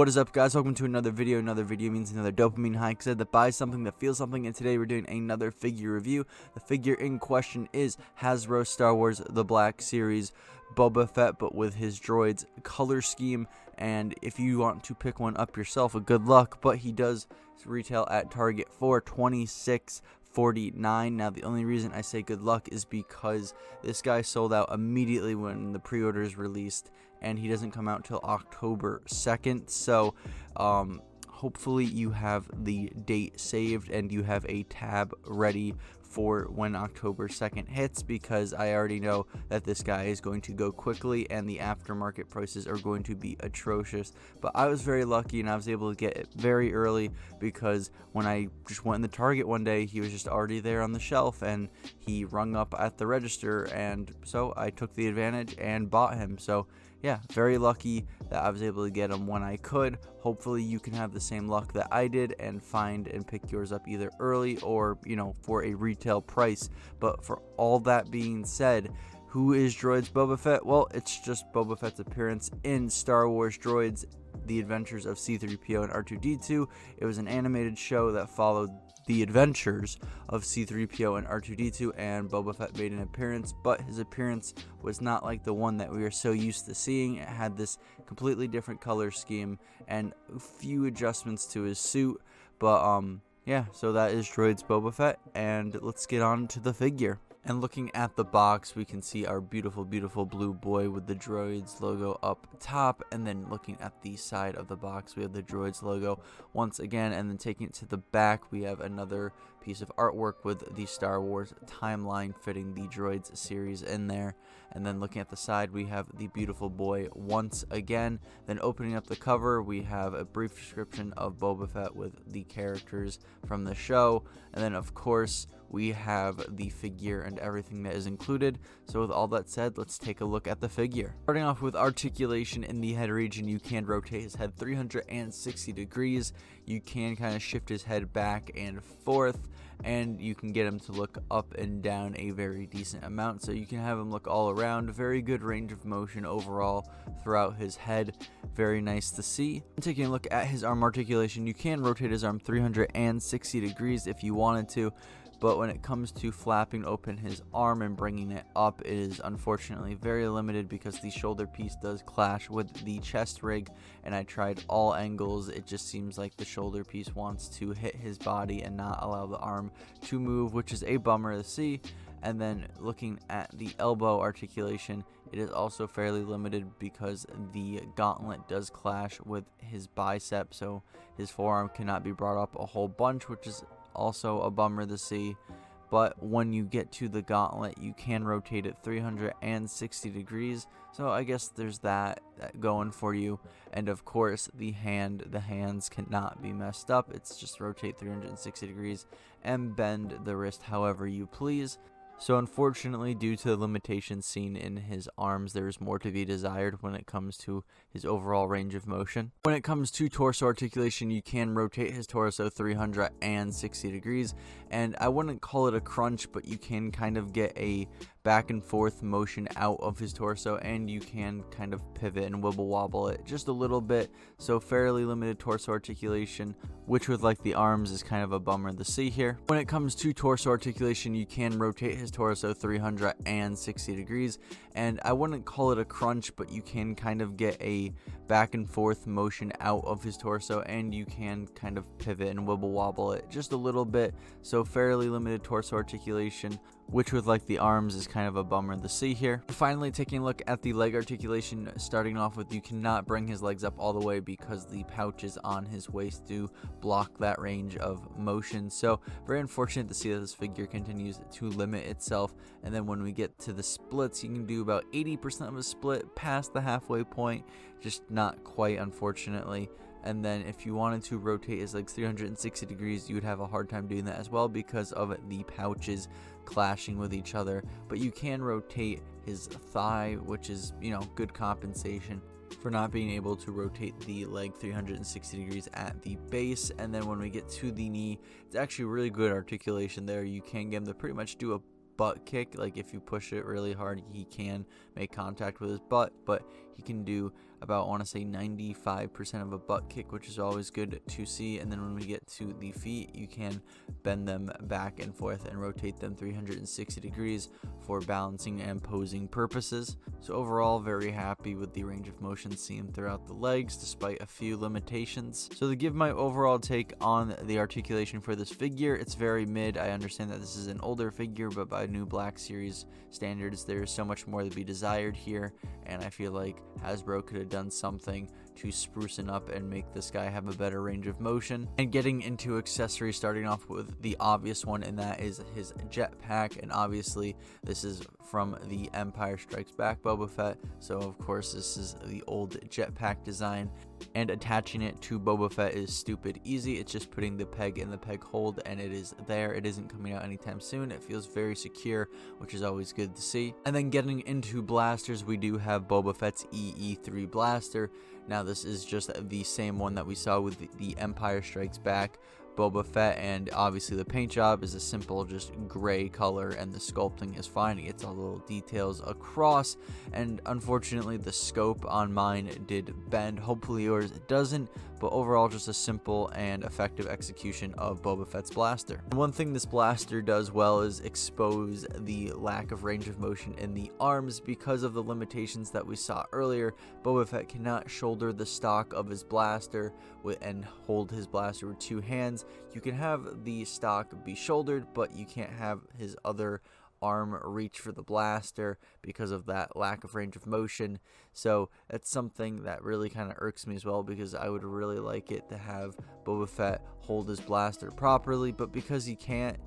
What is up, guys? Welcome to another video. Another video means another dopamine high. Said that buys something that feels something, and today we're doing another figure review. The figure in question is Hasbro Star Wars The Black Series Boba Fett, but with his droids color scheme. And if you want to pick one up yourself, good luck. But he does retail at Target for $26.49. Now, the only reason I say good luck is because this guy sold out immediately when the pre-order is released, and he doesn't come out till October 2nd. So hopefully you have the date saved and you have a tab ready for when October 2nd hits, because I already know that this guy is going to go quickly and the aftermarket prices are going to be atrocious. But I was very lucky and I was able to get it very early, because when I just went in the Target one day, he was just already there on the shelf and he rung up at the register, and so I took the advantage and bought him. So yeah, very lucky that I was able to get them when I could. Hopefully you can have the same luck that I did and find and pick yours up either early or, for a retail price. But for all that being said, who is Droids Boba Fett? Well, it's just Boba Fett's appearance in Star Wars Droids, The Adventures of C-3PO and R2-D2. It was an animated show that followed the adventures of C-3PO and R2-D2, and Boba Fett made an appearance, but his appearance was not like the one that we are so used to seeing. It had this completely different color scheme and a few adjustments to his suit, but yeah, so that is Droids Boba Fett, and let's get on to the figure. And looking at the box, we can see our beautiful, beautiful blue boy with the Droids logo up top. And then looking at the side of the box, we have the Droids logo once again. And then taking it to the back, we have another piece of artwork with the Star Wars timeline fitting the Droids series in there. And then looking at the side, we have the beautiful boy once again. Then opening up the cover, we have a brief description of Boba Fett with the characters from the show. And then, of course, we have the figure and everything that is included. So with all that said, let's take a look at the figure. Starting off with articulation in the head region, you can rotate his head 360 degrees. You can kind of shift his head back and forth, and you can get him to look up and down a very decent amount. So you can have him look all around. Very good range of motion overall throughout his head. Very nice to see. Taking a look at his arm articulation, you can rotate his arm 360 degrees if you wanted to. But when it comes to flapping open his arm and bringing it up, it is unfortunately very limited, because the shoulder piece does clash with the chest rig, and I tried all angles. It just seems like the shoulder piece wants to hit his body and not allow the arm to move, which is a bummer to see. And then looking at the elbow articulation, it is also fairly limited because the gauntlet does clash with his bicep, so his forearm cannot be brought up a whole bunch, which is also a bummer to see. But when you get to the gauntlet, you can rotate it 360 degrees, so I guess there's that going for you. And of course, the hands cannot be messed up. It's just rotate 360 degrees and bend the wrist however you please. So unfortunately, due to the limitations seen in his arms, there is more to be desired when it comes to his overall range of motion. When it comes to torso articulation, you can rotate his torso 360 degrees, and I wouldn't call it a crunch, but you can kind of get a back and forth motion out of his torso, and you can kind of pivot and wibble wobble it just a little bit. So fairly limited torso articulation, which with like the arms is kind of a bummer to see here. When it comes to torso articulation, you can rotate his torso 360 degrees, and I wouldn't call it a crunch, but you can kind of get a back and forth motion out of his torso, and you can kind of pivot and wibble wobble it just a little bit. So fairly limited torso articulation, which with like the arms is kind of a bummer to see here. Finally, taking a look at the leg articulation, starting off with, you cannot bring his legs up all the way because the pouches on his waist do block that range of motion. So very unfortunate to see that this figure continues to limit itself. And then when we get to the splits, you can do about 80% of a split past the halfway point, just not quite, unfortunately. And then if you wanted to rotate his legs 360 degrees, you would have a hard time doing that as well because of the pouches clashing with each other. But you can rotate his thigh, which is, good compensation for not being able to rotate the leg 360 degrees at the base. And then when we get to the knee, it's actually really good articulation there. You can get him to pretty much do a butt kick. Like if you push it really hard, he can make contact with his butt, but he can do about, I want to say, 95% of a butt kick, which is always good to see. And then when we get to the feet, you can bend them back and forth and rotate them 360 degrees for balancing and posing purposes. So overall, very happy with the range of motion seen throughout the legs, despite a few limitations. So to give my overall take on the articulation for this figure, it's very mid. I understand that this is an older figure, but by new Black Series standards, there is so much more to be desired here, and I feel like Hasbro could have done something to sprucing up and make this guy have a better range of motion. And getting into accessories, starting off with the obvious one, and that is his jetpack. And obviously this is from the Empire Strikes Back Boba Fett, so of course this is the old jetpack design, and attaching it to Boba Fett is stupid easy. It's just putting the peg in the peg hold and it is there. It isn't coming out anytime soon. It feels very secure, which is always good to see. And then getting into blasters, we do have Boba Fett's EE3 blaster. Now this is just the same one that we saw with the Empire Strikes Back Boba Fett, and obviously the paint job is a simple just gray color, and the sculpting is fine. It gets all the little details across, and unfortunately the scope on mine did bend. Hopefully yours doesn't, but overall just a simple and effective execution of Boba Fett's blaster. And one thing this blaster does well is expose the lack of range of motion in the arms. Because of the limitations that we saw earlier, Boba Fett cannot shoulder the stock of his blaster and hold his blaster with two hands. You can have the stock be shouldered, but you can't have his other arm reach for the blaster because of that lack of range of motion. So that's something that really kind of irks me as well, because I would really like it to have Boba Fett hold his blaster properly, but because he can't,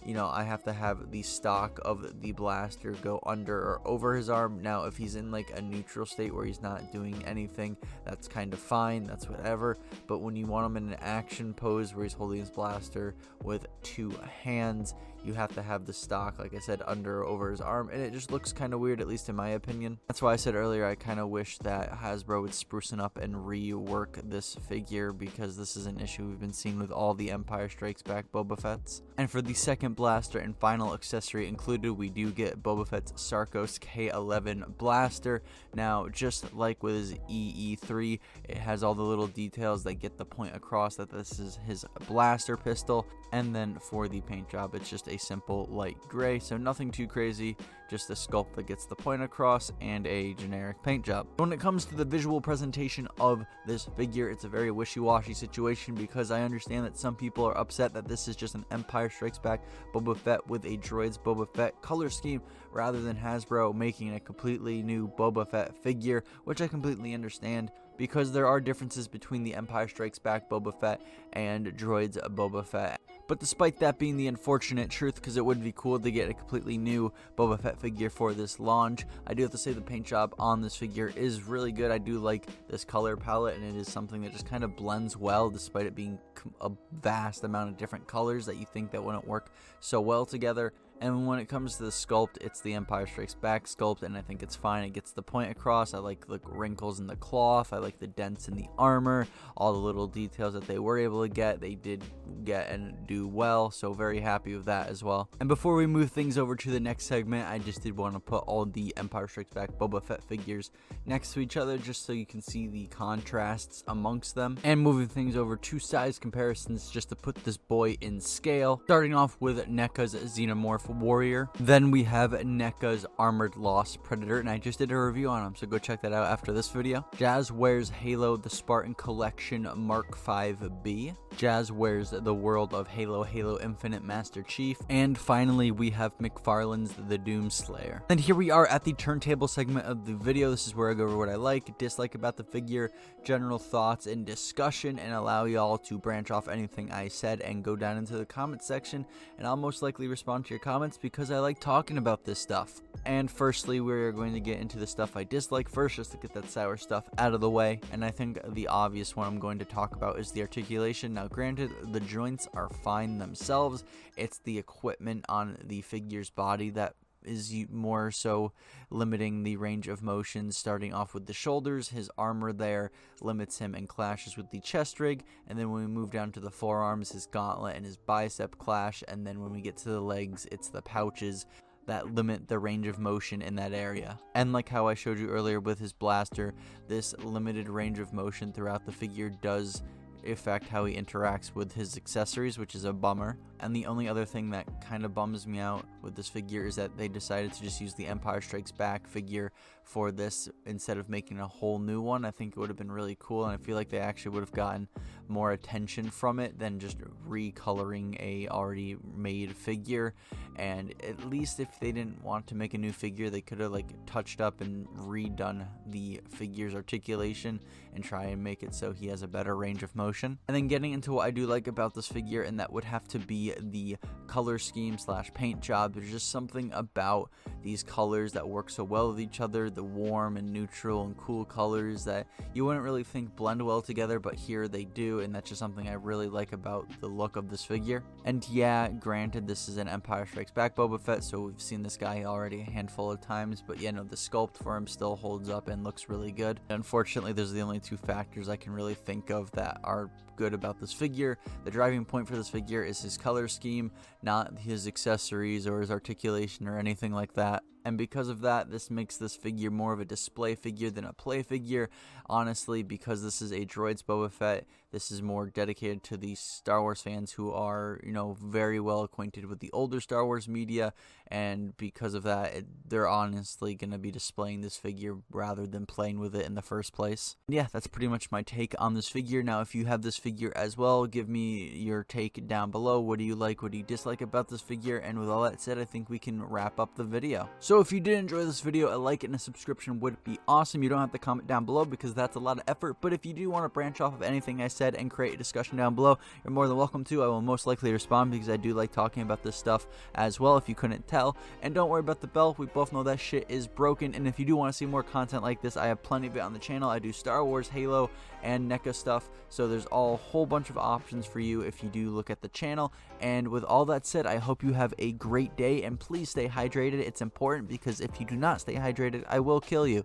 you know, I have to have the stock of the blaster go under or over his arm. Now, if he's in like a neutral state where he's not doing anything, that's kind of fine, that's whatever. But when you want him in an action pose where he's holding his blaster with two hands, you have to have the stock, like I said, under or over his arm, and it just looks kind of weird, at least in my opinion. That's why I said earlier I kind of wish that Hasbro would sprucing up and rework this figure, because this is an issue we've been seeing with all the Empire Strikes Back Boba Fett's. And for the second blaster and final accessory included, we do get Boba Fett's Sarkos K11 blaster. Now, just like with his EE3, it has all the little details that get the point across that this is his blaster pistol. And then for the paint job, it's just a simple light gray, so nothing too crazy, just a sculpt that gets the point across and a generic paint job. When it comes to the visual presentation of this figure, it's a very wishy-washy situation, because I understand that some people are upset that this is just an Empire Strikes Back Boba Fett with a Droids Boba Fett color scheme, rather than Hasbro making a completely new Boba Fett figure, which I completely understand, because there are differences between the Empire Strikes Back Boba Fett and Droids Boba Fett. But despite that being the unfortunate truth, because it would be cool to get a completely new Boba Fett figure for this launch, I do have to say the paint job on this figure is really good. I do like this color palette, and it is something that just kind of blends well, despite it being a vast amount of different colors that you think that wouldn't work so well together. And when it comes to the sculpt, it's the Empire Strikes Back sculpt, and I think it's fine. It gets the point across. I like the wrinkles in the cloth. I like the dents in the armor. All the little details that they were able to get, they did get and do well, so very happy with that as well. And before we move things over to the next segment, I just did want to put all the Empire Strikes Back Boba Fett figures next to each other, just so you can see the contrasts amongst them. And moving things over to size comparisons, just to put this boy in scale. Starting off with NECA's Xenomorph Warrior. Then we have NECA's Armored Lost Predator, and I just did a review on him, so go check that out after this video. Jazz wears Halo the Spartan Collection Mark 5B. Jazz wears the World of Halo Infinite Master Chief. And finally, we have McFarlane's The Doomslayer. And here we are at the turntable segment of the video. This is where I go over what I like, dislike about the figure, general thoughts and discussion, and allow y'all to branch off anything I said and go down into the comment section, and I'll most likely respond to your comments, because I like talking about this stuff. And firstly, we're going to get into the stuff I dislike first, just to get that sour stuff out of the way. And I think the obvious one I'm going to talk about is the articulation. Now granted, the joints are fine themselves. It's the equipment on the figure's body that is more so limiting the range of motion. Starting off with the shoulders, his armor there limits him and clashes with the chest rig, and then when we move down to the forearms, his gauntlet and his bicep clash, and then when we get to the legs, it's the pouches that limit the range of motion in that area. And like how I showed you earlier with his blaster, this limited range of motion throughout the figure does affect how he interacts with his accessories, which is a bummer. And the only other thing that kind of bums me out with this figure is that they decided to just use the Empire Strikes Back figure for this instead of making a whole new one. I think it would have been really cool, and I feel like they actually would have gotten more attention from it than just recoloring a already made figure. And at least if they didn't want to make a new figure, they could have like touched up and redone the figure's articulation and try and make it so he has a better range of motion. And then getting into what I do like about this figure, and that would have to be the color scheme / paint job. There's just something about these colors that work so well with each other, the warm and neutral and cool colors that you wouldn't really think blend well together, but here they do, and that's just something I really like about the look of this figure. And yeah, granted, this is an Empire Strikes Back Boba Fett, so we've seen this guy already a handful of times, but yeah, no, the sculpt for him still holds up and looks really good. Unfortunately, there's the only two factors I can really think of that are good about this figure. The driving point for this figure is his color scheme, not his accessories or his articulation or anything like that. And because of that, this makes this figure more of a display figure than a play figure. Honestly, because this is a Droids Boba Fett, this is more dedicated to the Star Wars fans who are, you know, very well acquainted with the older Star Wars media. And because of that, they're honestly going to be displaying this figure rather than playing with it in the first place. Yeah, that's pretty much my take on this figure. Now, if you have this figure as well, give me your take down below. What do you like? What do you dislike about this figure? And with all that said, I think we can wrap up the video. So if you did enjoy this video, a like and a subscription would be awesome. You don't have to comment down below because that's a lot of effort. But if you do want to branch off of anything I said and create a discussion down below, you're more than welcome to. I will most likely respond because I do like talking about this stuff as well, if you couldn't tell. And don't worry about the bell. We both know that shit is broken. And if you do want to see more content like this, I have plenty of it on the channel. I do Star Wars, Halo, and NECA stuff. So there's a whole bunch of options for you if you do look at the channel. And with all that said, I hope you have a great day, and please stay hydrated. It's important because if you do not stay hydrated, I will kill you.